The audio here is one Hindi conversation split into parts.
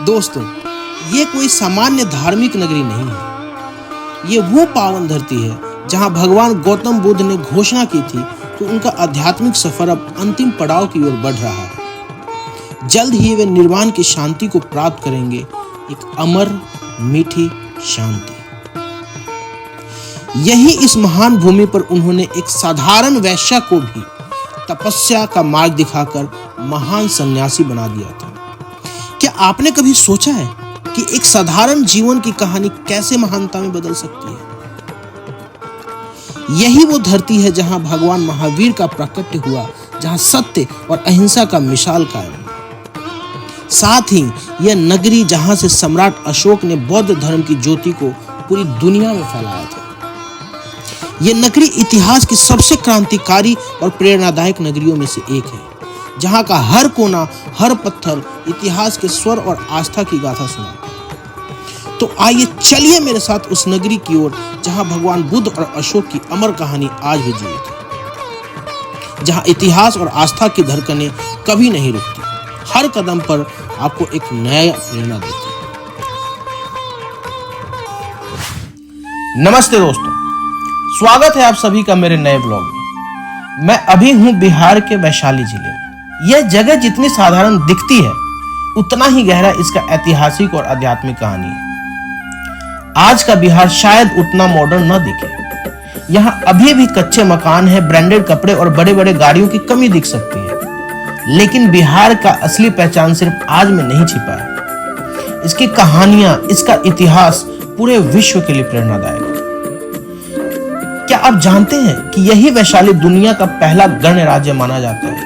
दोस्तों, ये कोई सामान्य धार्मिक नगरी नहीं है। ये वो पावन धरती है जहां भगवान गौतम बुद्ध ने घोषणा की थी कि उनका आध्यात्मिक सफर अब अंतिम पड़ाव की ओर बढ़ रहा है। जल्द ही वे निर्वाण की शांति को प्राप्त करेंगे, एक अमर मीठी शांति। यही इस महान भूमि पर उन्होंने एक साधारण वैश्या को भी तपस्या का मार्ग दिखाकर महान सन्यासी बना दिया था। क्या आपने कभी सोचा है कि एक साधारण जीवन की कहानी कैसे महानता में बदल सकती है? यही वो धरती है जहां भगवान महावीर का प्राकट्य हुआ, जहां सत्य और अहिंसा का मिसाल कायम हुआ। साथ ही यह नगरी जहां से सम्राट अशोक ने बौद्ध धर्म की ज्योति को पूरी दुनिया में फैलाया था। यह नगरी इतिहास की सबसे क्रांतिकारी और प्रेरणादायक नगरियों में से एक है, जहां का हर कोना, हर पत्थर इतिहास के स्वर और आस्था की गाथा सुनाता है। तो आइए चलिए मेरे साथ उस नगरी की ओर जहां भगवान बुद्ध और अशोक की अमर कहानी आज भी जीवित है, जहां इतिहास और आस्था की धड़कनें कभी नहीं रुकती, हर कदम पर आपको एक नया प्रेरणा देती है। नमस्ते दोस्तों, स्वागत है आप सभी का मेरे नए ब्लॉग में। मैं अभी हूं बिहार के वैशाली जिले में। यह जगह जितनी साधारण दिखती है, उतना ही गहरा इसका ऐतिहासिक और आध्यात्मिक कहानी है। आज का बिहार शायद उतना मॉडर्न न दिखे। यहाँ अभी भी कच्चे मकान हैं, ब्रांडेड कपड़े और बड़े बड़े गाड़ियों की कमी दिख सकती है, लेकिन बिहार का असली पहचान सिर्फ आज में नहीं छिपा है। इसकी कहानियां, इसका इतिहास पूरे विश्व के लिए प्रेरणादायक है। क्या आप जानते हैं कि यही वैशाली दुनिया का पहला गण राज्य माना जाता है?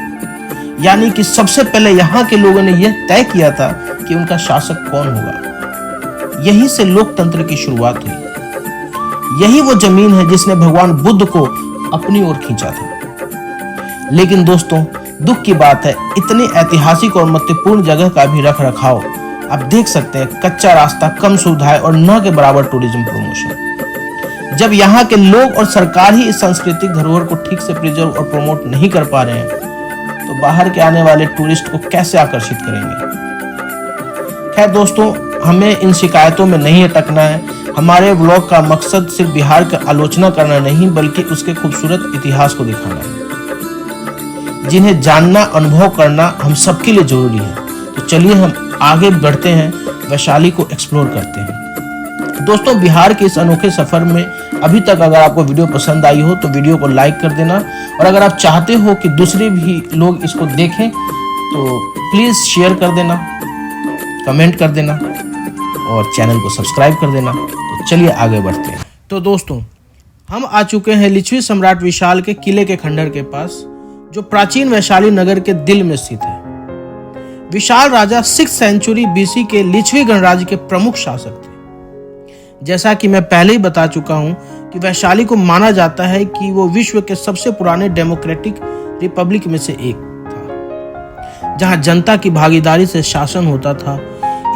यानी कि सबसे पहले यहाँ के लोगों ने यह तय किया था कि उनका शासक कौन होगा। यहीं से लोकतंत्र की शुरुआत हुई। यही वो जमीन है जिसने भगवान बुद्ध को अपनी ओर खींचा था। लेकिन दोस्तों, दुख की बात है, इतनी ऐतिहासिक और महत्वपूर्ण जगह का भी रख रखाव आप देख सकते हैं, कच्चा रास्ता, कम सुविधाएं और न के बराबर टूरिज्म प्रमोशन। जब यहाँ के लोग और सरकार ही इस सांस्कृतिक धरोहर को ठीक से प्रिजर्व और प्रमोट नहीं कर पा रहे हैं, तो बाहर के आने वाले टूरिस्ट को कैसे आकर्षित करेंगे? खैर दोस्तों, हमें इन शिकायतों में नहीं अटकना है। हमारे ब्लॉग का मकसद सिर्फ बिहार की आलोचना करना नहीं, बल्कि उसके खूबसूरत इतिहास को दिखाना है, जिन्हें जानना, अनुभव करना हम सबके लिए जरूरी है। तो चलिए हम आगे बढ़ते हैं, वैशाली को एक्सप्लोर करते हैं। दोस्तों, बिहार के इस अनोखे सफर में अभी तक अगर आपको वीडियो पसंद आई हो तो वीडियो को लाइक कर देना, और अगर आप चाहते हो कि दूसरे भी लोग इसको देखें तो प्लीज शेयर कर देना, कमेंट कर देना और चैनल को सब्सक्राइब कर देना। तो चलिए आगे बढ़ते हैं। तो दोस्तों, हम आ चुके हैं लिच्छवी सम्राट विशाल के किले के खंडहर के पास, जो प्राचीन वैशाली नगर के दिल में स्थित है। विशाल राजा 6th सेंचुरी BC के लिच्छवी गणराज्य के प्रमुख शासक थे। जैसा कि मैं पहले ही बता चुका हूं कि वैशाली को माना जाता है कि वो विश्व के सबसे पुराने डेमोक्रेटिक रिपब्लिक में से एक था, जहां जनता की भागीदारी से शासन होता था।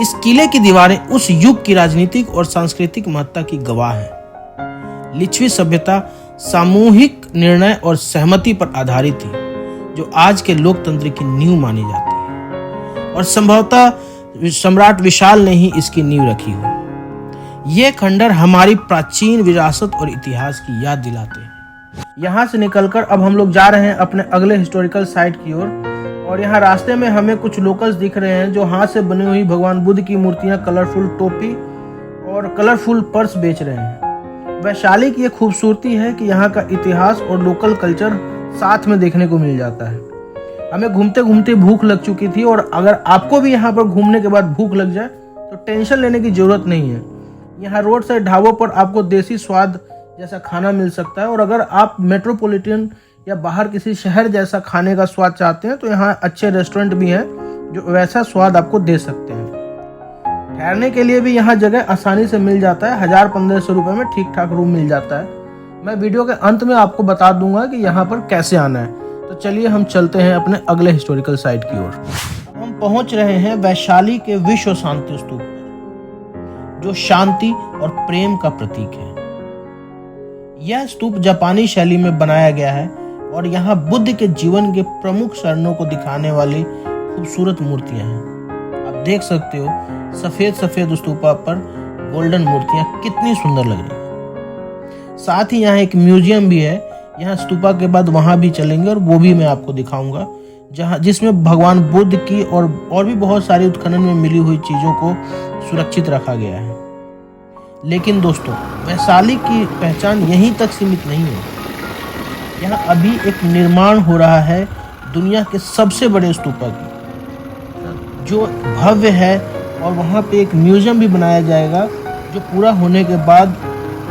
इस किले की दीवारें उस युग की राजनीतिक और सांस्कृतिक महत्ता की गवाह है। लिच्छवी सभ्यता सामूहिक निर्णय और सहमति पर आधारित थी, जो आज के लोकतंत्र की नींव मानी जाती है, और संभवतः सम्राट विशाल ने ही इसकी नींव रखी हो। ये खंडहर हमारी प्राचीन विरासत और इतिहास की याद दिलाते हैं। यहाँ से निकलकर अब हम लोग जा रहे हैं अपने अगले हिस्टोरिकल साइट की ओर, और यहाँ रास्ते में हमें कुछ लोकल्स दिख रहे हैं जो हाथ से बनी हुई भगवान बुद्ध की मूर्तियाँ, कलरफुल टोपी और कलरफुल पर्स बेच रहे हैं। वैशाली की ये खूबसूरती है कि यहाँ का इतिहास और लोकल कल्चर साथ में देखने को मिल जाता है। हमें घूमते घूमते भूख लग चुकी थी, और अगर आपको भी यहाँ पर घूमने के बाद भूख लग जाए तो टेंशन लेने की जरूरत नहीं है। यहाँ रोड साइड ढाबों पर आपको देसी स्वाद जैसा खाना मिल सकता है, और अगर आप मेट्रोपॉलिटन या बाहर किसी शहर जैसा खाने का स्वाद चाहते हैं तो यहाँ अच्छे रेस्टोरेंट भी हैं जो वैसा स्वाद आपको दे सकते हैं। ठहरने के लिए भी यहाँ जगह आसानी से मिल जाता है। 1000-1500 रुपए में ठीक ठाक रूम मिल जाता है। मैं वीडियो के अंत में आपको बता दूंगा कि यहाँ पर कैसे आना है। तो चलिए हम चलते हैं अपने अगले हिस्टोरिकल साइट की ओर। हम पहुंच रहे हैं वैशाली के विश्व शांति स्तूप पर, जो शांति और प्रेम का प्रतीक है। यह स्तूप जापानी शैली में बनाया गया है, और यहाँ बुद्ध के जीवन के प्रमुख चरणों को दिखाने वाली खूबसूरत मूर्तियां हैं। आप देख सकते हो सफेद सफेद स्तूपा पर गोल्डन मूर्तियां कितनी सुंदर लग रही है। साथ ही यहाँ एक म्यूजियम भी है। यहाँ स्तूपा के बाद वहां भी चलेंगे और वो भी मैं आपको दिखाऊंगा, जिसमें भगवान बुद्ध की और भी बहुत सारी उत्खनन में मिली हुई चीजों को सुरक्षित रखा गया है। लेकिन दोस्तों, वैशाली की पहचान यहीं तक सीमित नहीं है। यहाँ अभी एक निर्माण हो रहा है दुनिया के सबसे बड़े स्तूपा की, जो भव्य है, और वहाँ पे एक म्यूजियम भी बनाया जाएगा जो पूरा होने के बाद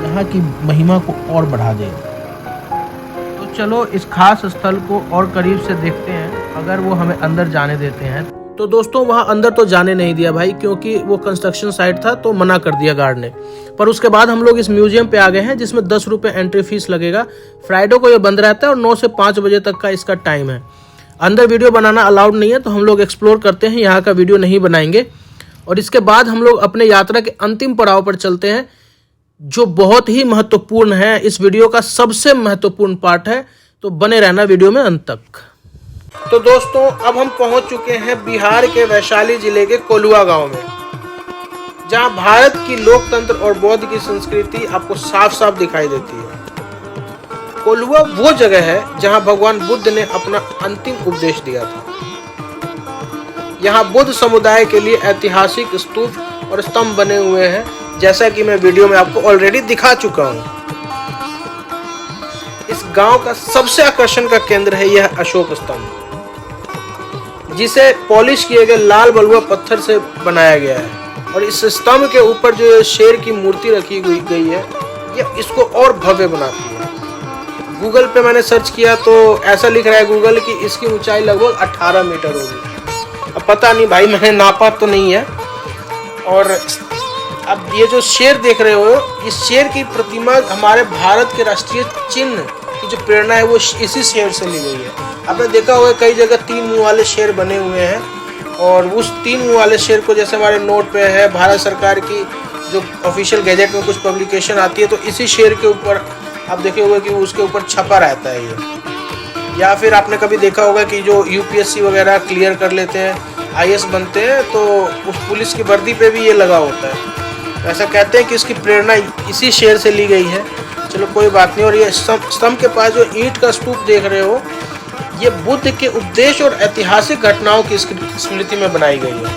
यहाँ की महिमा को और बढ़ा देगा। तो चलो इस खास स्थल को और करीब से देखते हैं, अगर वो हमें अंदर जाने देते हैं। तो दोस्तों, वहाँ अंदर तो जाने नहीं दिया भाई, क्योंकि वो कंस्ट्रक्शन साइट था तो मना कर दिया गार्ड ने। पर उसके बाद हम लोग इस म्यूजियम पे आ गए हैं, जिसमें 10 रुपये एंट्री फीस लगेगा। फ्राइडे को ये बंद रहता है और 9 से 5 बजे तक का इसका टाइम है। अंदर वीडियो बनाना अलाउड नहीं है, तो हम लोग एक्सप्लोर करते हैं, यहाँ का वीडियो नहीं बनाएंगे। और इसके बाद हम लोग अपने यात्रा के अंतिम पड़ाव पर चलते हैं, जो बहुत ही महत्वपूर्ण है। इस वीडियो का सबसे महत्वपूर्ण पार्ट है, तो बने रहना वीडियो में अंत तक। तो दोस्तों, अब हम पहुंच चुके हैं बिहार के वैशाली जिले के कोल्हुआ गांव में, जहां भारत की लोकतंत्र और बौद्ध की संस्कृति आपको साफ साफ दिखाई देती है। कोल्हुआ वो जगह है जहां भगवान बुद्ध ने अपना अंतिम उपदेश दिया था। यहाँ बुद्ध समुदाय के लिए ऐतिहासिक स्तूप और स्तंभ बने हुए हैं, जैसा कि मैं वीडियो में आपको ऑलरेडी दिखा चुका हूँ। इस गांव का सबसे आकर्षण का केंद्र है यह अशोक स्तंभ, जिसे पॉलिश किए गए लाल बलुआ पत्थर से बनाया गया है। और इस स्तंभ के ऊपर जो शेर की मूर्ति रखी गई है, ये इसको और भव्य बनाती है। गूगल पे मैंने सर्च किया तो ऐसा लिख रहा है गूगल कि इसकी ऊंचाई लगभग 18 मीटर होगी। अब पता नहीं भाई, मैंने नापा तो नहीं है। और अब ये जो शेर देख रहे हो, इस शेर की प्रतिमा हमारे भारत के राष्ट्रीय चिन्ह की जो प्रेरणा है वो इसी शेर से ली गई है। आपने देखा होगा कई जगह 3 मुंह वाले शेर बने हुए हैं, और उस 3 मुंह वाले शेर को जैसे हमारे नोट पे है, भारत सरकार की जो ऑफिशियल गैजेट में कुछ पब्लिकेशन आती है, तो इसी शेर के ऊपर आप देखे होंगे कि उसके ऊपर छपा रहता है ये। या फिर आपने कभी देखा होगा कि जो यूपीएससी वगैरह क्लियर कर लेते हैं, आईएएस बनते हैं, तो उस पुलिस की वर्दी पे भी ये लगा होता है। ऐसा कहते हैं कि इसकी प्रेरणा इसी शेर से ली गई है। चलो कोई बात नहीं। और ये स्तंभ के पास जो ईंट का स्तूप देख रहे हो, ये बुद्ध के उपदेश और ऐतिहासिक घटनाओं की स्मृति में बनाई गई है।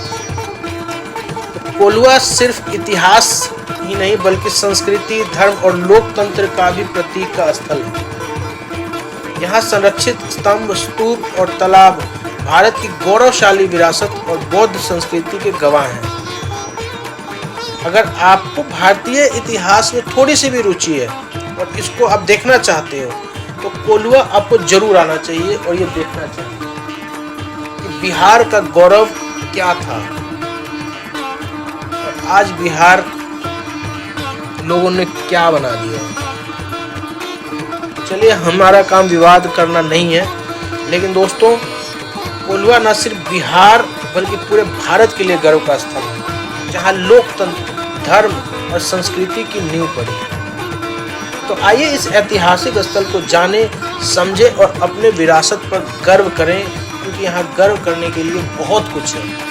तो कोल्हुआ सिर्फ इतिहास ही नहीं, बल्कि संस्कृति, धर्म और लोकतंत्र का भी प्रतीक का स्थल है। यहाँ संरक्षित स्तंभ, स्तूप और तालाब भारत की गौरवशाली विरासत और बौद्ध संस्कृति के गवाह हैं। अगर आपको भारतीय इतिहास में थोड़ी सी भी रुचि है और इसको आप देखना चाहते हो, तो कोल्हुआ आपको जरूर आना चाहिए और ये देखना चाहिए कि बिहार का गौरव क्या था और आज बिहार लोगों ने क्या बना दिया। चलिए, हमारा काम विवाद करना नहीं है, लेकिन दोस्तों, कोल्हुआ न सिर्फ बिहार बल्कि पूरे भारत के लिए गर्व का स्थल है, जहां लोकतंत्र, धर्म और संस्कृति की नींव पड़ी है। तो आइए इस ऐतिहासिक स्थल को जाने, समझे और अपने विरासत पर गर्व करें, क्योंकि यहाँ गर्व करने के लिए बहुत कुछ है।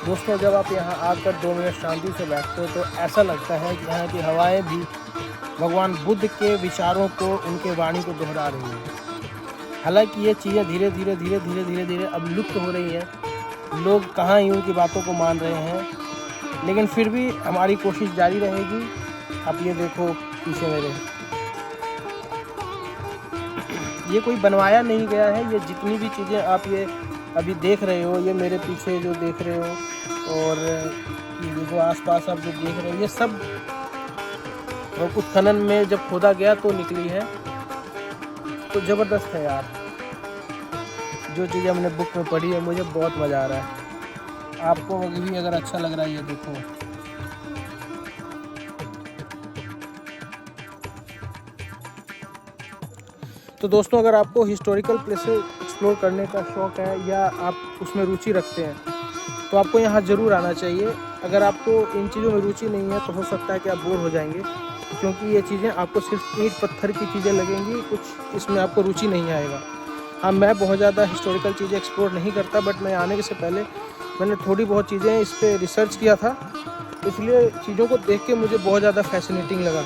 दोस्तों, जब आप यहाँ आकर 2 मिनट शांति से बैठते हो तो ऐसा लगता है कि यहाँ की हवाएं भी भगवान बुद्ध के विचारों को, उनके वाणी को दोहरा रही हैं। हालांकि ये चीज़ें धीरे धीरे अब लुप्त हो रही हैं। लोग कहाँ ही उनकी बातों को मान रहे हैं, लेकिन फिर भी हमारी कोशिश जारी रहेगी। आप ये देखो पीछे मेरे, ये कोई बनवाया नहीं गया है। ये जितनी भी चीज़ें आप ये अभी देख रहे हो, ये मेरे पीछे जो देख रहे हो और ये जो आसपास आप जो देख रहे हो, ये सब उत्खनन में जब खोदा गया तो निकली है। तो ज़बरदस्त है यार, जो चीज़ें हमने बुक में पढ़ी है, मुझे बहुत मज़ा आ रहा है। आपको भी अगर अच्छा लग रहा है, ये देखो तो दोस्तों, अगर आपको हिस्टोरिकल प्लेसेस एक्सप्लोर करने का शौक़ है या आप उसमें रुचि रखते हैं तो आपको यहाँ ज़रूर आना चाहिए। अगर आपको इन चीज़ों में रुचि नहीं है तो हो सकता है कि आप बोर हो जाएंगे, क्योंकि ये चीज़ें आपको सिर्फ ईंट पत्थर की चीज़ें लगेंगी, कुछ इसमें आपको रुचि नहीं आएगा। हाँ, मैं बहुत ज़्यादा हिस्टोरिकल चीज़ें एक्सप्लोर नहीं करता, बट मैं आने से पहले मैंने थोड़ी बहुत चीज़ें इस पर रिसर्च किया था, इसलिए चीज़ों को देख के मुझे बहुत ज़्यादा फैसिनेटिंग लगा।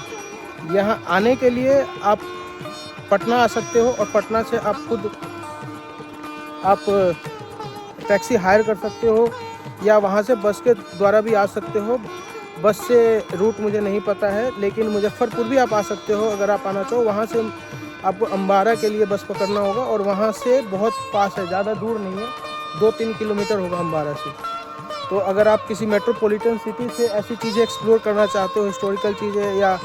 यहाँ आने के लिए आप पटना आ सकते हो और पटना से आप खुद टैक्सी हायर कर सकते हो या वहाँ से बस के द्वारा भी आ सकते हो। बस से रूट मुझे नहीं पता है, लेकिन मुजफ्फरपुर भी आप आ सकते हो अगर आप आना चाहो। वहाँ से आपको अम्बारा के लिए बस पकड़ना होगा और वहाँ से बहुत पास है, ज़्यादा दूर नहीं है, 2-3 किलोमीटर होगा अम्बारा से। तो अगर आप किसी मेट्रोपॉलिटन सिटी से ऐसी चीज़ें एक्सप्लोर करना चाहते हो, हिस्टोरिकल चीज़ें या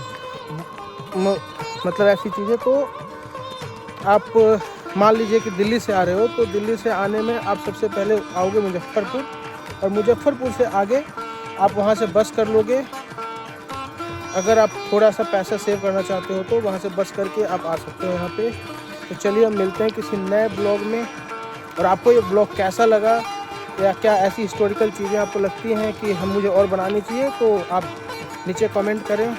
मतलब ऐसी चीज़ें, तो आप मान लीजिए कि दिल्ली से आ रहे हो, तो दिल्ली से आने में आप सबसे पहले आओगे मुजफ्फरपुर, और मुजफ्फरपुर से आगे आप वहाँ से बस कर लोगे। अगर आप थोड़ा सा पैसा सेव करना चाहते हो तो वहाँ से बस करके आप आ सकते हो यहाँ पे। तो चलिए हम मिलते हैं किसी नए ब्लॉग में। और आपको ये ब्लॉग कैसा लगा या क्या ऐसी हिस्टोरिकल चीज़ें आपको लगती हैं कि मुझे और बनानी चाहिए, तो आप नीचे कमेंट करें।